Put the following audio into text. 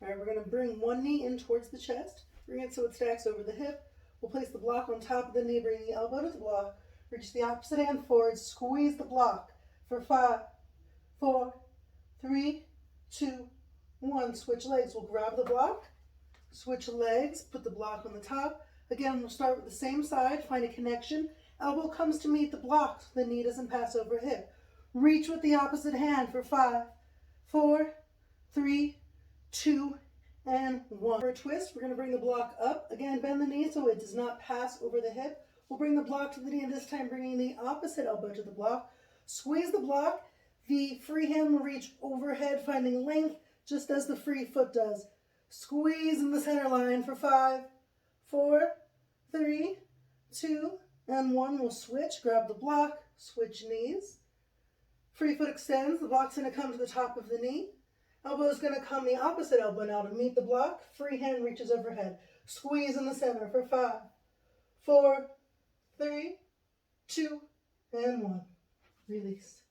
All right, we're going to bring one knee in towards the chest. Bring it so it stacks over the hip. We'll place the block on top of the knee, bring the elbow to the block. Reach the opposite hand forward, squeeze the block for 5, 4, 3, 2, 1. Switch legs. We'll grab the block, switch legs, put the block on the top. Again, we'll start with the same side, find a connection. Elbow comes to meet the block so the knee doesn't pass over hip. Reach with the opposite hand for 5, 4, 3, 2, and 1. For a twist, we're going to bring the block up. Again, bend the knee so it does not pass over the hip. We'll bring the block to the knee, and this time bringing the opposite elbow to the block. Squeeze the block. The free hand will reach overhead, finding length, just as the free foot does. Squeeze in the center line for 5, 4, 3, 2, and 1. We'll switch. Grab the block, switch knees. Free foot extends. The block's going to come to the top of the knee. Elbow is going to come the opposite elbow now to meet the block. Free hand reaches overhead. Squeeze in the center for 5, 4, 3, 2, and 1. Release.